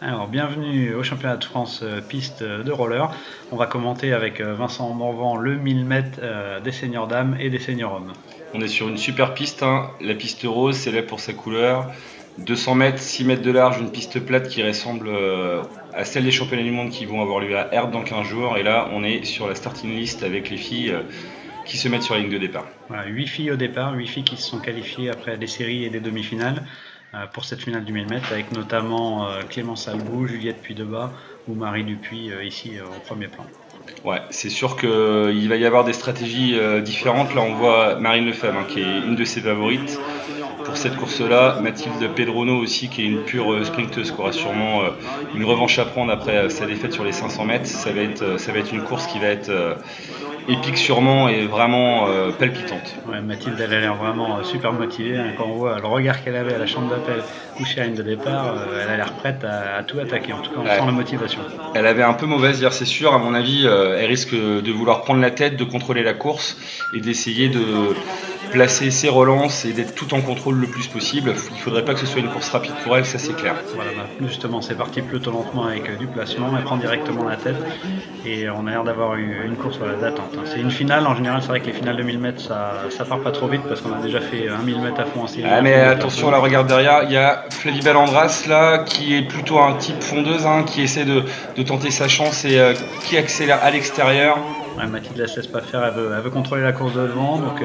Alors, bienvenue au championnat de France piste de roller. On va commenter avec Vincent Morvan le 1000 mètres des seniors dames et des seniors hommes. On est sur une super piste, hein. La piste rose, c'est là pour sa couleur. 200 mètres, 6 mètres de large, une piste plate qui ressemble à celle des championnats du monde qui vont avoir lieu à Herbe dans 15 jours. Et là, on est sur la starting list avec les filles qui se mettent sur la ligne de départ. Voilà, 8 filles au départ, 8 filles qui se sont qualifiées après des séries et des demi-finales pour cette finale du 1000 mètres, avec notamment Clémence Albou, Juliette Puydebas ou Marie Dupuis ici au premier plan. Ouais, c'est sûr qu'il va y avoir des stratégies différentes. Là, on voit Marine Lefebvre, hein, qui est une de ses favorites pour cette course-là. Mathilde Pedrono aussi, qui est une pure sprinteuse, qui aura sûrement une revanche à prendre après sa défaite sur les 500 mètres. Ça va être une course qui va être épique sûrement et vraiment palpitante. Ouais, Mathilde, elle a l'air vraiment super motivée. Hein, quand on voit le regard qu'elle avait à la chambre d'appel ou chez la ligne de départ, elle a l'air prête à tout attaquer. En tout cas, on sent la motivation. Elle avait un peu mauvaise hier, c'est sûr. À mon avis, elle risque de vouloir prendre la tête, de contrôler la course et d'essayer de placer ses relances et d'être tout en contrôle le plus possible. Il ne faudrait pas que ce soit une course rapide pour elle, ça c'est clair. Voilà, justement, c'est parti plutôt lentement avec du placement. Elle prend directement la tête et on a l'air d'avoir une course d'attente. Hein. C'est une finale, en général, c'est vrai que les finales de 1000 mètres, ça part pas trop vite parce qu'on a déjà fait un 1000 mètres à fond en série. Ah, mais attention, là, regarde derrière, il y a Flavie Bellandras là, qui est plutôt un type fondeuse, hein, qui essaie de tenter sa chance et qui accélère à l'extérieur. Ouais, Mathilde ne se laisse pas faire, elle veut contrôler la course de devant, donc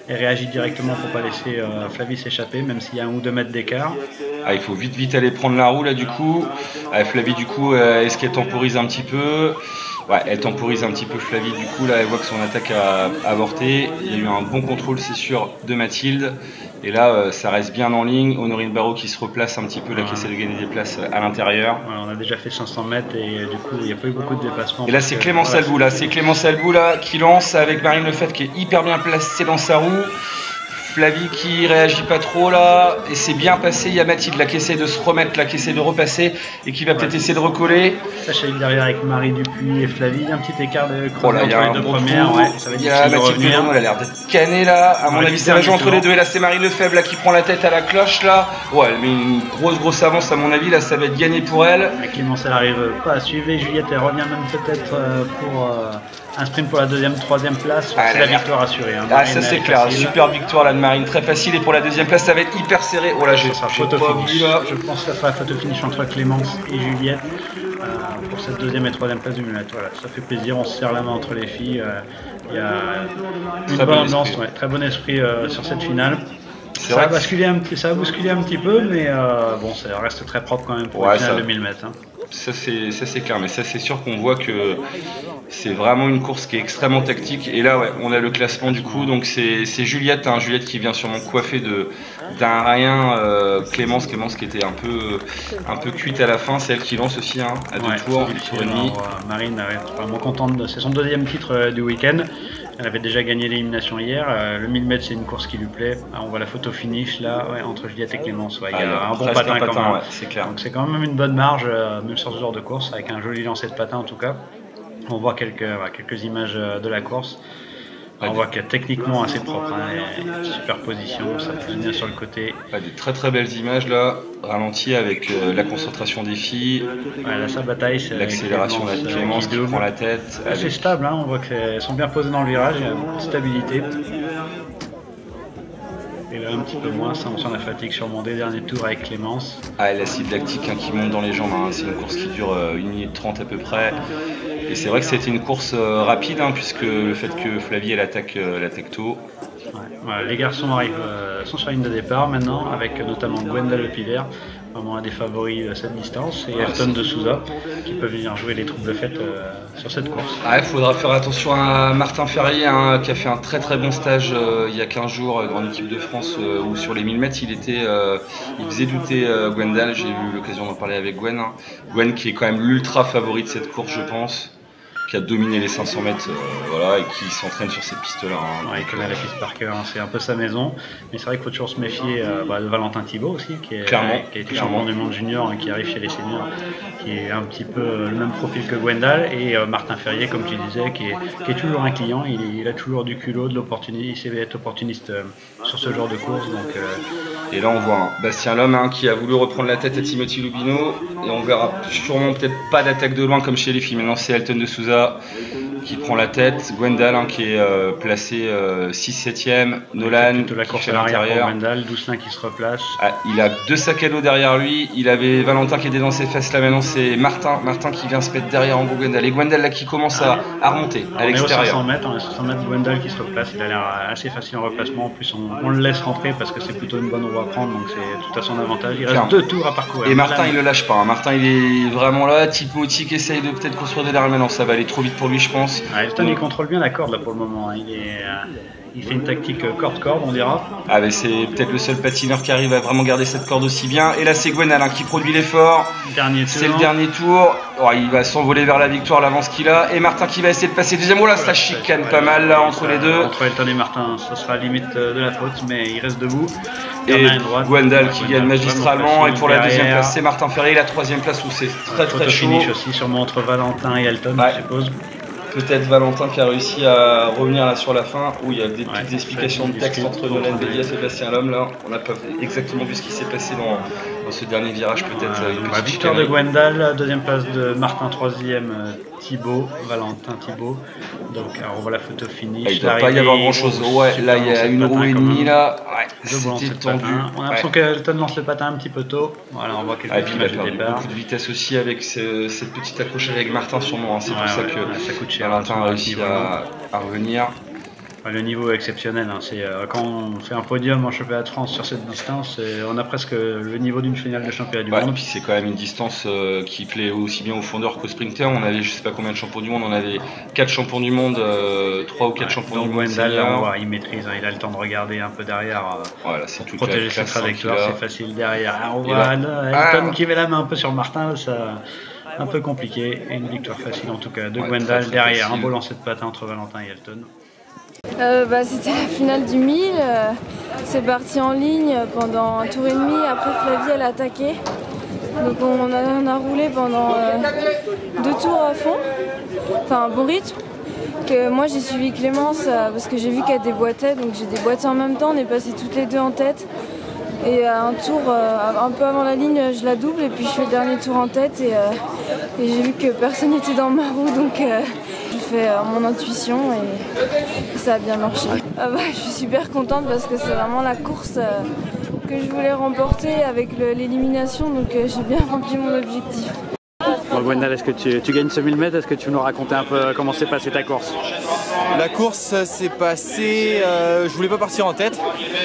elle réagit directement pour pas laisser Flavie s'échapper, même s'il y a 1 ou 2 mètres d'écart. Ah, il faut vite aller prendre la roue là du coup. Flavie du coup, est-ce qu'elle temporise un petit peu? Ouais, elle temporise un petit peu Flavie du coup, là elle voit que son attaque a avorté. Il y a eu un bon contrôle c'est sûr de Mathilde. Et là ça reste bien en ligne. Honorine Barrault qui se replace un petit peu, là qui essaie de gagner des places à l'intérieur. Ouais, on a déjà fait 500 mètres et du coup il n'y a pas eu beaucoup de déplacements. Et là c'est Clémence Albou, là c'est Clémence Albou là qui lance avec Marine Lefebvre qui est hyper bien placée dans sa roue. Flavie qui réagit pas trop là, et c'est bien passé. Il y a Mathilde là qui essaie de se remettre, là qui essaie de repasser et qui va peut-être essayer de recoller. Sacha derrière avec Marie Dupuis et Flavie, un petit écart de creux entre les deux premières. Ouais, il y a Mathilde Pedrono, elle a l'air d'être cannée là. À mon avis, c'est la joue entre les deux. Et là, c'est Marie Lefebvre là qui prend la tête à la cloche là. Ouais, elle met une grosse avance à mon avis. Là, ça va être gagné pour elle. Clémence, elle arrive pas à suivre. Juliette, elle revient même peut-être pour un sprint pour la deuxième, troisième place. C'est la victoire assurée. Hein. Ah, ça c'est clair. Super victoire là de Marine, très facile. Et pour la deuxième place, ça va être hyper serré. Oh là, j'ai photo finish. Je pense que ça sera la photo finish entre Clémence et Juliette pour cette deuxième et troisième place du 1000 mètres. Voilà, ça fait plaisir. On se serre la main entre les filles. Il y a une bonne ambiance, très bon esprit sur cette finale. Ça a bousculé un petit peu, mais bon, ça reste très propre quand même pour une finale de 1000 mètres. Hein. Ça c'est clair, mais ça c'est sûr qu'on voit que c'est vraiment une course qui est extrêmement tactique. Et là, ouais, on a le classement du coup. Donc c'est Juliette, hein, Juliette qui vient sûrement coiffer d'un rien Clémence qui était un peu cuite à la fin. C'est elle qui lance aussi hein, à 2 tours et demi. Marine est vraiment contente. C'est son deuxième titre du week-end. Elle avait déjà gagné l'élimination hier. Le 1000 mètres, c'est une course qui lui plaît. On voit la photo finish là, entre Juliette et Clémence. Ouais, il y a un bon patin quand même. Ouais, c'est clair. Donc c'est quand même une bonne marge, même sur ce genre de course, avec un joli lancer de patin en tout cas. On voit quelques images de la course. On voit qu'elle est techniquement assez propre, hein, superposition, ça peut venir sur le côté. Des très belles images là, ralenti avec la concentration des filles. Ouais, là, sa bataille, c'est l'accélération de Clémence qui prend la tête. C'est stable, hein, on voit qu'elles sont bien posées dans le virage, il y a beaucoup de stabilité. Et là, un petit peu moins, ça on sent la fatigue sûrement des derniers tours avec Clémence. Ah, et l'acide lactique hein, qui monte dans les jambes, hein. C'est une course qui dure 1 minute 30 à peu près. Et c'est vrai que c'était une course rapide, hein, puisque le fait que Flavie elle attaque tôt. Ouais, les garçons sont sur la ligne de départ maintenant, avec notamment Gwendal Le Pivert, vraiment un des favoris de cette distance, et Ayrton de Souza, qui peut venir jouer les troubles faites sur cette course. Il faudra faire attention à Martin Ferrier, hein, qui a fait un très bon stage il y a 15 jours, grande équipe de France, où sur les 1000 mètres, il faisait douter Gwendal. J'ai eu l'occasion d'en parler avec Gwen. Hein. Gwen qui est quand même l'ultra favori de cette course, je pense. Qui a dominé les 500 mètres voilà, et qui s'entraîne sur cette piste-là. Hein. Ouais, il connaît la piste par cœur, hein, c'est un peu sa maison. Mais c'est vrai qu'il faut toujours se méfier de Valentin Thibault aussi, qui a été champion du monde junior et qui arrive chez les seniors, qui est un petit peu le même profil que Gwendal. Et Martin Ferrier, comme tu disais, qui est toujours un client, il a toujours du culot, de l'opportunité, il sait être opportuniste sur ce genre de course. Donc, Et là on voit Bastien Lhomme qui a voulu reprendre la tête à Timothy Lubino. Et on verra sûrement peut-être pas d'attaque de loin comme chez les filles. Maintenant c'est Elton de Souza qui prend la tête. Gwendal qui est placé 6-7ème. Nolan de la qui course fait à l'arrière pour l'intérieur. Gwendal, Dousselin qui se replace. Il a 2 sacs à dos derrière lui. Il avait Valentin qui était dans ses fesses là. Maintenant c'est Martin qui vient se mettre derrière en Gwendal. Et Gwendal là qui commence à remonter à l'extérieur. On est 500 mètres, Gwendal qui se replace. Il a l'air assez facile en replacement. En plus on le laisse rentrer parce que c'est plutôt une bonne roue à prendre. Donc c'est tout à son avantage. Il reste 2 tours à parcourir. Et Martin il le lâche pas. Martin il est vraiment là. Timothy qui essaye de peut-être construire des derrière. Maintenant ça va aller trop vite pour lui je pense. Elton il contrôle bien la corde là pour le moment. Il fait une tactique corde-corde on dira. Mais c'est peut-être le seul patineur qui arrive à vraiment garder cette corde aussi bien. Et là c'est Gwendal qui produit l'effort. C'est le dernier tour. Il va s'envoler vers la victoire, l'avance qu'il a. Et Martin qui va essayer de passer deuxième. Là ça chicane pas mal là entre les deux. Entre Elton et Martin, ça sera limite de la faute, mais il reste debout. Et Gwendal qui gagne magistralement. Et pour la deuxième place c'est Martin Ferré. Et la troisième place où c'est très chaud. Finish aussi sûrement entre Valentin et Elton je suppose. Peut-être Valentin qui a réussi à revenir là sur la fin où il y a des petites explications de texte entre Nolan Bélias et Bastien Lhomme là. On n'a pas exactement vu ce qui s'est passé dans ce dernier virage peut-être. Victoire de Gwendal, deuxième place de Martin, troisième Valentin Thibault. Donc on voit la photo finish. Il ne doit pas y avoir grand chose. Là il y a une roue et demie là. C'était tendu. On a l'impression qu'Elton lance le patin un petit peu tôt. Voilà, on voit quelques images du départ. Beaucoup de vitesse aussi avec cette petite accrochage avec Martin sûrement. C'est pour ça que ça coûte cher. Valentin a réussi à revenir. Le niveau est exceptionnel. Quand on fait un podium en championnat de France sur cette distance, on a presque le niveau d'une finale de championnat du monde. Et puis c'est quand même une distance qui plaît aussi bien aux fondeurs qu'aux sprinters. On avait je sais pas combien de champions du monde, on avait 4 champions du monde, 3 ou 4 champions du monde. Gwendal, il maîtrise, il a le temps de regarder un peu derrière. C'est tout protéger ses trajectoires, c'est facile derrière. On voit Elton qui met la main un peu sur Martin, ça un peu compliqué. Et une victoire facile en tout cas de Gwendal derrière. Un beau lancer de patin entre Valentin et Elton. C'était la finale du 1000, c'est parti en ligne pendant un tour et demi, après Flavie elle a attaqué. Donc on a roulé pendant 2 tours à fond, enfin un bon rythme. Moi j'ai suivi Clémence parce que j'ai vu qu'elle déboîtait, donc j'ai déboîté en même temps, on est passé toutes les deux en tête. Et à un tour, un peu avant la ligne, je la double et puis je fais le dernier tour en tête et j'ai vu que personne n'était dans ma roue, donc j'ai fait mon intuition et ça a bien marché. Je suis super contente parce que c'est vraiment la course que je voulais remporter avec l'élimination, donc j'ai bien rempli mon objectif. Bon, Gwendal, est-ce que tu gagnes ce 1000 mètres? Est-ce que tu nous raconter un peu comment s'est passée ta course? La course s'est passée, je voulais pas partir en tête,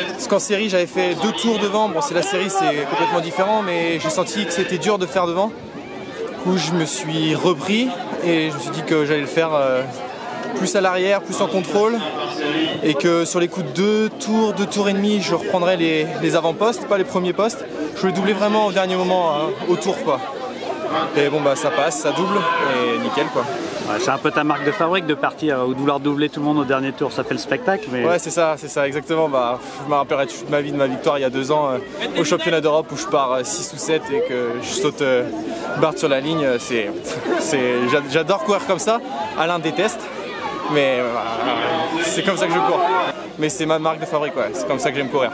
parce qu'en série j'avais fait 2 tours devant, bon c'est la série c'est complètement différent, mais j'ai senti que c'était dur de faire devant. Du coup je me suis repris et je me suis dit que j'allais le faire plus à l'arrière, plus en contrôle, et que sur les coups de 2 tours et demi, je reprendrais les avant-postes, pas les premiers postes. Je voulais doubler vraiment au dernier moment, au tour quoi. Et bon ça passe, ça double et nickel quoi. C'est un peu ta marque de fabrique de partir ou de vouloir doubler tout le monde au dernier tour, ça fait le spectacle. Mais... Ouais c'est ça exactement. Je me rappellerai toute ma vie de ma victoire il y a 2 ans au championnat d'Europe où je pars 6 ou 7 et que je saute Bart sur la ligne. J'adore courir comme ça, Alain déteste, mais c'est comme ça que je cours. Mais c'est ma marque de fabrique, c'est comme ça que j'aime courir.